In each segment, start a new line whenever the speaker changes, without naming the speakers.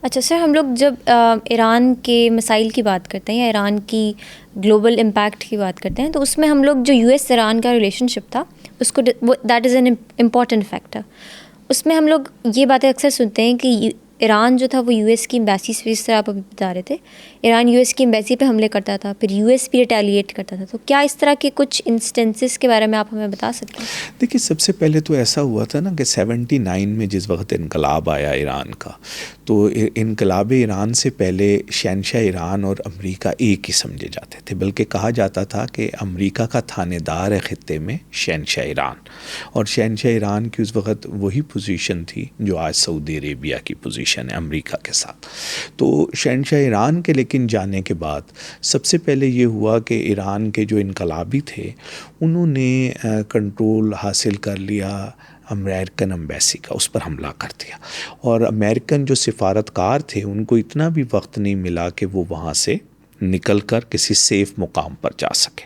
اچھا سر، ہم لوگ جب ایران کے مسائل کی بات کرتے ہیں یا ایران کی گلوبل امپیکٹ کی بات کرتے ہیں تو اس میں ہم لوگ جو یو ایس ایران کا ریلیشن شپ تھا اس کو that is an important factor. اس میں ہم لوگ یہ باتیں اکثر سنتے ہیں کہ ایران جو تھا وہ یو ایس کی امبیسی سے، جس طرح آپ ابھی بتا رہے تھے، ایران یو ایس کی امبیسی پہ حملے کرتا تھا، پھر یو ایس بھی ریٹیلیٹ کرتا تھا. تو کیا اس طرح کے کچھ انسٹنسز کے بارے میں آپ ہمیں بتا سکتے ہیں؟
دیکھیے، سب سے پہلے تو ایسا ہوا تھا نا کہ 79 میں جس وقت انقلاب آیا ایران کا، تو انقلاب ایران سے پہلے شہنشاہ ایران اور امریکہ ایک ہی سمجھے جاتے تھے، بلکہ کہا جاتا تھا کہ امریکہ کا تھانے دار ہے خطے میں شہنشاہ ایران، اور شہنشاہ ایران کی اس وقت وہی پوزیشن تھی جو آج سعودی عربیہ کی پوزیشن ہے امریکہ کے ساتھ. تو شہنشاہ ایران کے لیکن جانے کے بعد سب سے پہلے یہ ہوا کہ ایران کے جو انقلابی تھے انہوں نے کنٹرول حاصل کر لیا امریکن امبیسی کا، اس پر حملہ کر دیا، اور امریکن جو سفارتکار تھے ان کو اتنا بھی وقت نہیں ملا کہ وہ وہاں سے نکل کر کسی سیف مقام پر جا سکے.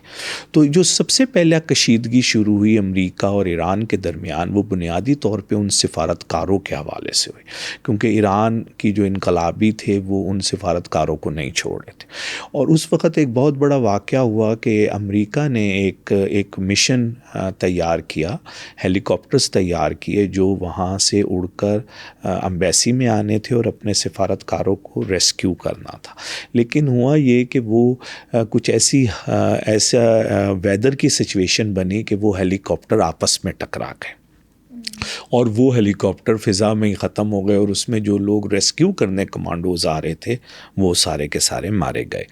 تو جو سب سے پہلا کشیدگی شروع ہوئی امریکہ اور ایران کے درمیان، وہ بنیادی طور پہ ان سفارتکاروں کے حوالے سے ہوئی، کیونکہ ایران کی جو انقلابی تھے وہ ان سفارتکاروں کو نہیں چھوڑ رہے تھے. اور اس وقت ایک بہت بڑا واقعہ ہوا کہ امریکہ نے ایک مشن تیار کیا، ہیلی کاپٹرز تیار کیے جو وہاں سے اڑ کر امبیسی میں آنے تھے اور اپنے سفارتکاروں کو ریسکیو کرنا تھا. لیکن ہوا یہ کہ وہ کچھ ایسا ویدر کی سچویشن بنی کہ وہ ہیلی کاپٹر آپس میں ٹکرا گئے، اور وہ ہیلی کاپٹر فضا میں ہی ختم ہو گئے، اور اس میں جو لوگ ریسکیو کرنے کمانڈوز آ رہے تھے وہ سارے کے سارے مارے گئے.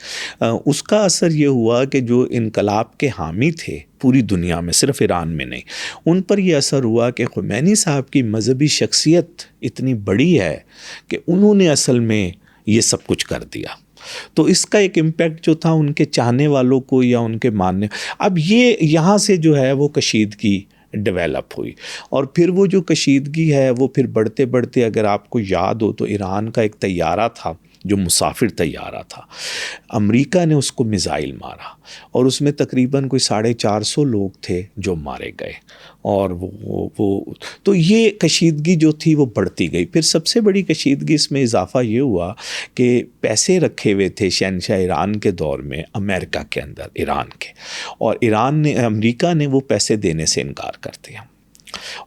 اس کا اثر یہ ہوا کہ جو انقلاب کے حامی تھے پوری دنیا میں، صرف ایران میں نہیں، ان پر یہ اثر ہوا کہ خمینی صاحب کی مذہبی شخصیت اتنی بڑی ہے کہ انہوں نے اصل میں یہ سب کچھ کر دیا. تو اس کا ایک امپیکٹ جو تھا ان کے چاہنے والوں کو یا ان کے ماننے، اب یہ یہاں سے جو ہے وہ کشیدگی ڈیولپ ہوئی، اور پھر وہ جو کشیدگی ہے وہ پھر بڑھتے بڑھتے، اگر آپ کو یاد ہو تو ایران کا ایک طیارہ تھا جو مسافر طیارہ تھا، امریکہ نے اس کو میزائل مارا، اور اس میں تقریباً کوئی 450 لوگ تھے جو مارے گئے. اور وہ تو یہ کشیدگی جو تھی وہ بڑھتی گئی. پھر سب سے بڑی کشیدگی اس میں اضافہ یہ ہوا کہ پیسے رکھے ہوئے تھے شہنشاہ ایران کے دور میں امریکہ کے اندر ایران کے، اور امریکہ نے وہ پیسے دینے سے انکار کر دیا،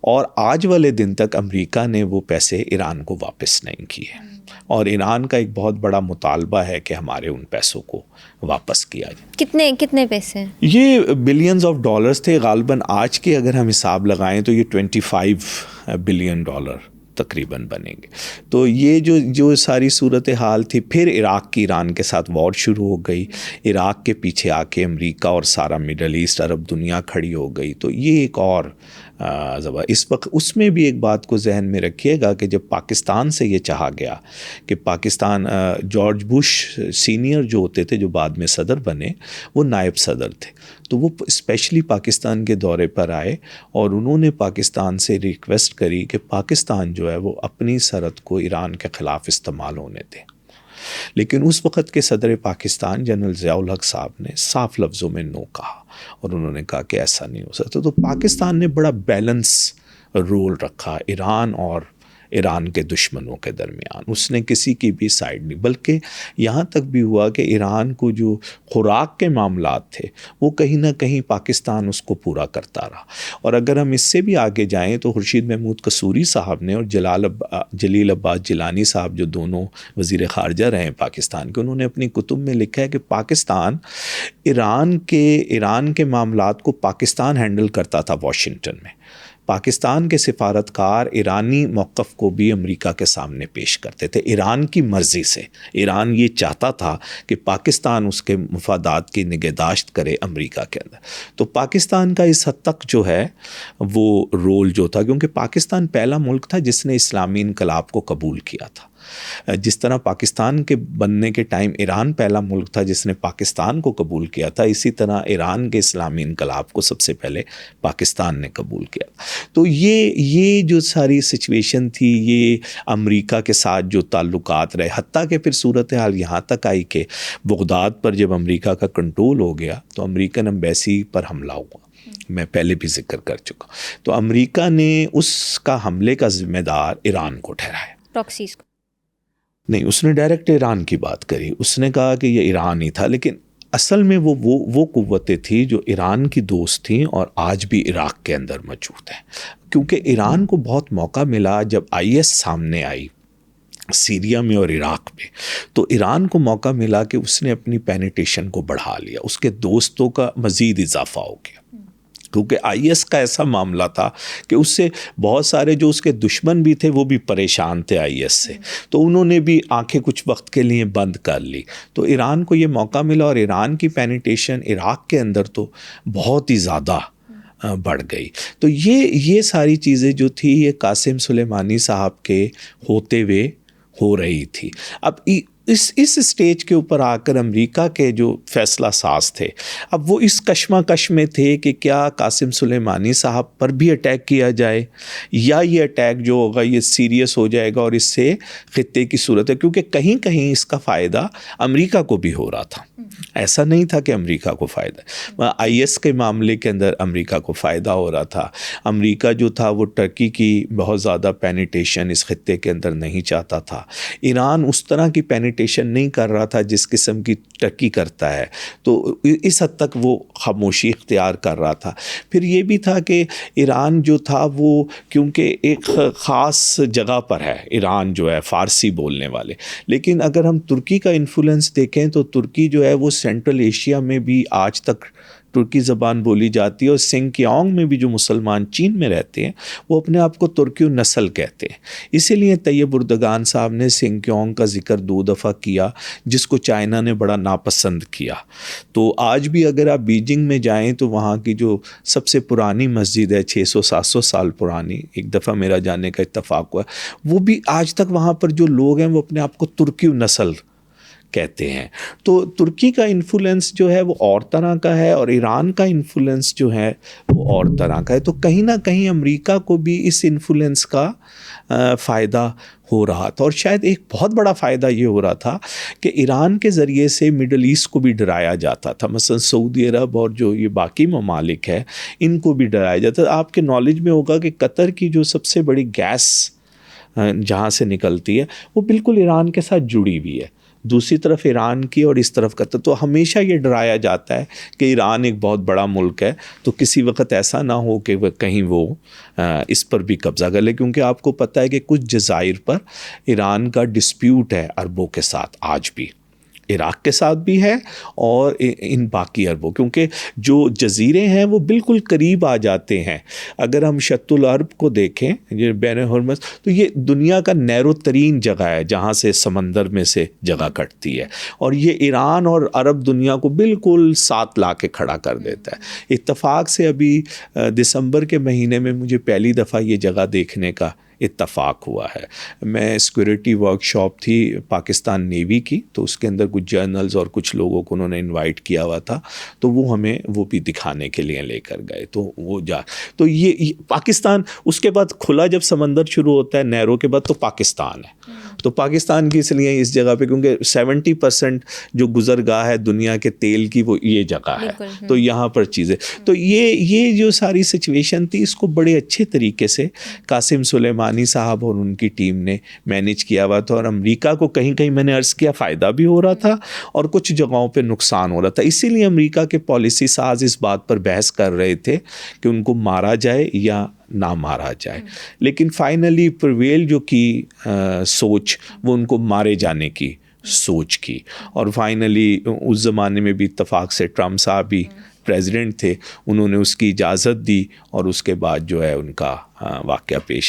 اور آج والے دن تک امریکہ نے وہ پیسے ایران کو واپس نہیں کیے، اور ایران کا ایک بہت بڑا مطالبہ ہے کہ ہمارے ان پیسوں کو واپس کیا جائے.
کتنے پیسے؟
یہ بلینز آف ڈالرز تھے غالباً. آج کے اگر ہم حساب لگائیں تو یہ 25 بلین ڈالر تقریباً بنیں گے. تو یہ جو ساری صورتحال تھی، پھر عراق کی ایران کے ساتھ وار شروع ہو گئی، عراق کے پیچھے آ کے امریکہ اور سارا مڈل ایسٹ عرب دنیا کھڑی ہو گئی. تو یہ ایک اور اس وقت اس میں بھی ایک بات کو ذہن میں رکھیے گا کہ جب پاکستان سے یہ چاہا گیا کہ پاکستان، جارج بش سینئر جو ہوتے تھے جو بعد میں صدر بنے، وہ نائب صدر تھے، تو وہ اسپیشلی پاکستان کے دورے پر آئے، اور انہوں نے پاکستان سے ریکویسٹ کری کہ پاکستان جو ہے وہ اپنی سرحد کو ایران کے خلاف استعمال ہونے دے. لیکن اس وقت کے صدر پاکستان جنرل ضیاء الحق صاحب نے صاف لفظوں میں نو کہا، اور انہوں نے کہا کہ ایسا نہیں ہو سکتا. تو پاکستان نے بڑا بیلنس رول رکھا ایران اور ایران کے دشمنوں کے درمیان. اس نے کسی کی بھی سائیڈ نہیں، بلکہ یہاں تک بھی ہوا کہ ایران کو جو خوراک کے معاملات تھے وہ کہیں نہ کہیں پاکستان اس کو پورا کرتا رہا. اور اگر ہم اس سے بھی آگے جائیں تو خورشید محمود قصوری صاحب نے اور جلیل عباس جیلانی صاحب جو دونوں وزیر خارجہ رہے ہیں پاکستان کے، انہوں نے اپنی کتب میں لکھا ہے کہ پاکستان ایران کے معاملات کو پاکستان ہینڈل کرتا تھا. واشنگٹن میں پاکستان کے سفارتکار ایرانی موقف کو بھی امریکہ کے سامنے پیش کرتے تھے ایران کی مرضی سے. ایران یہ چاہتا تھا کہ پاکستان اس کے مفادات کی نگہداشت کرے امریکہ کے اندر. تو پاکستان کا اس حد تک جو ہے وہ رول جو تھا، کیونکہ پاکستان پہلا ملک تھا جس نے اسلامی انقلاب کو قبول کیا تھا. جس طرح پاکستان کے بننے کے ٹائم ایران پہلا ملک تھا جس نے پاکستان کو قبول کیا تھا، اسی طرح ایران کے اسلامی انقلاب کو سب سے پہلے پاکستان نے قبول کیا. تو یہ جو ساری سچویشن تھی، یہ امریکہ کے ساتھ جو تعلقات رہے، حتیٰ کہ پھر صورتحال یہاں تک آئی کہ بغداد پر جب امریکہ کا کنٹرول ہو گیا تو امریکن امبیسی پر حملہ ہوا. میں پہلے بھی ذکر کر چکا. تو امریکہ نے اس کا حملے کا ذمہ دار ایران کو ٹھہرایا.
پراکسیز کو
نہیں، اس نے ڈائریکٹ ایران کی بات کری، اس نے کہا کہ یہ ایران ہی تھا، لیکن اصل میں وہ قوتیں تھیں جو ایران کی دوست تھیں اور آج بھی عراق کے اندر موجود ہیں، کیونکہ ایران کو بہت موقع ملا جب IS سامنے آئی سیریا میں اور عراق میں، تو ایران کو موقع ملا کہ اس نے اپنی پینیٹیشن کو بڑھا لیا، اس کے دوستوں کا مزید اضافہ ہو گیا، کیونکہ IS کا ایسا معاملہ تھا کہ اس سے بہت سارے جو اس کے دشمن بھی تھے وہ بھی پریشان تھے IS سے، تو انہوں نے بھی آنکھیں کچھ وقت کے لیے بند کر لی، تو ایران کو یہ موقع ملا اور ایران کی پینیٹیشن عراق کے اندر تو بہت ہی زیادہ بڑھ گئی۔ تو یہ ساری چیزیں جو تھی یہ قاسم سلیمانی صاحب کے ہوتے ہوئے ہو رہی تھی۔ اب اس اسٹیج کے اوپر آ کر امریکہ کے جو فیصلہ ساز تھے، اب وہ اس کشمکش میں تھے کہ کیا قاسم سلیمانی صاحب پر بھی اٹیک کیا جائے، یا یہ اٹیک جو ہوگا یہ سیریس ہو جائے گا اور اس سے خطے کی صورت ہے، کیونکہ کہیں کہیں اس کا فائدہ امریکہ کو بھی ہو رہا تھا، ایسا نہیں تھا کہ امریکہ کو فائدہ، IS کے معاملے کے اندر امریکہ کو فائدہ ہو رہا تھا۔ امریکہ جو تھا وہ ترکی کی بہت زیادہ پینیٹیشن اس خطے کے اندر نہیں چاہتا تھا، ایران اس طرح کی پینیٹیشن نہیں کر رہا تھا جس قسم کی ترکی کرتا ہے، تو اس حد تک وہ خاموشی اختیار کر رہا تھا۔ پھر یہ بھی تھا کہ ایران جو تھا وہ کیونکہ ایک خاص جگہ پر ہے، ایران جو ہے فارسی بولنے والے، لیکن اگر ہم ترکی کا انفلوئنس دیکھیں تو ترکی جو ہے وہ سینٹرل ایشیا میں بھی آج تک ترکی زبان بولی جاتی ہے، اور سنکیانگ میں بھی جو مسلمان چین میں رہتے ہیں وہ اپنے آپ کو ترکی نسل کہتے ہیں، اسی لیے طیب اردگان صاحب نے سنکیانگ کا ذکر 2 دفعہ کیا، جس کو چائنا نے بڑا ناپسند کیا۔ تو آج بھی اگر آپ بیجنگ میں جائیں تو وہاں کی جو سب سے پرانی مسجد ہے 600-700 سال پرانی، ایک دفعہ میرا جانے کا اتفاق ہوا، وہ بھی آج تک وہاں پر جو لوگ ہیں وہ اپنے آپ کو ترکی نسل کہتے ہیں۔ تو ترکی کا انفلوئنس جو ہے وہ اور طرح کا ہے، اور ایران کا انفلوئنس جو ہے وہ اور طرح کا ہے، تو کہیں نہ کہیں امریکہ کو بھی اس انفلوئنس کا فائدہ ہو رہا تھا، اور شاید ایک بہت بڑا فائدہ یہ ہو رہا تھا کہ ایران کے ذریعے سے مڈل ایسٹ کو بھی ڈرایا جاتا تھا، مثلا سعودی عرب اور جو یہ باقی ممالک ہے ان کو بھی ڈرایا جاتا تھا۔ آپ کے نالج میں ہوگا کہ قطر کی جو سب سے بڑی گیس جہاں سے نکلتی ہے وہ بالکل ایران کے ساتھ جڑی ہوئی ہے، دوسری طرف ایران کی اور اس طرف قطر، تو ہمیشہ یہ ڈرایا جاتا ہے کہ ایران ایک بہت بڑا ملک ہے، تو کسی وقت ایسا نہ ہو کہ کہیں وہ اس پر بھی قبضہ کر لے، کیونکہ آپ کو پتہ ہے کہ کچھ جزائر پر ایران کا ڈسپیوٹ ہے عربوں کے ساتھ، آج بھی عراق کے ساتھ بھی ہے اور ان باقی عربوں، کیونکہ جو جزیرے ہیں وہ بالکل قریب آ جاتے ہیں۔ اگر ہم شط العرب کو دیکھیں یہ بین ہرمز، تو یہ دنیا کا نیرو ترین جگہ ہے جہاں سے سمندر میں سے جگہ کٹتی ہے، اور یہ ایران اور عرب دنیا کو بالکل ساتھ لا کے کھڑا کر دیتا ہے۔ اتفاق سے ابھی دسمبر کے مہینے میں مجھے پہلی دفعہ یہ جگہ دیکھنے کا اتفاق ہوا ہے۔ میں سیکورٹی ورک شاپ تھی پاکستان نیوی کی، تو اس کے اندر کچھ جرنلز اور کچھ لوگوں کو انہوں نے انوائٹ کیا ہوا تھا، تو وہ ہمیں وہ بھی دکھانے کے لیے لے کر گئے، تو وہ تو یہ پاکستان، اس کے بعد کھلا جب سمندر شروع ہوتا ہے نیرو کے بعد تو پاکستان ہے، تو پاکستان کی اس لیے اس جگہ پہ کیونکہ 70% جو گزرگاہ ہے دنیا کے تیل کی وہ یہ جگہ ہے، تو یہاں پر چیزیں، تو یہ جو ساری سچویشن تھی اس کو بڑے اچھے طریقے سے قاسم سلیمانی صاحب اور ان کی ٹیم نے مینیج کیا ہوا تھا، اور امریکہ کو کہیں کہیں میں نے عرض کیا فائدہ بھی ہو رہا تھا اور کچھ جگہوں پہ نقصان ہو رہا تھا، اسی لیے امریکہ کے پالیسی ساز اس بات پر بحث کر رہے تھے کہ ان کو مارا جائے یا نہ مارا جائے، لیکن فائنلی پرویل جو کی سوچ وہ ان کو مارے جانے کی سوچ کی، اور فائنلی اس زمانے میں بھی اتفاق سے ٹرمپ صاحب بھی پریزیڈنٹ تھے، انہوں نے اس کی اجازت دی، اور اس کے بعد جو ہے ان کا واقعہ پیش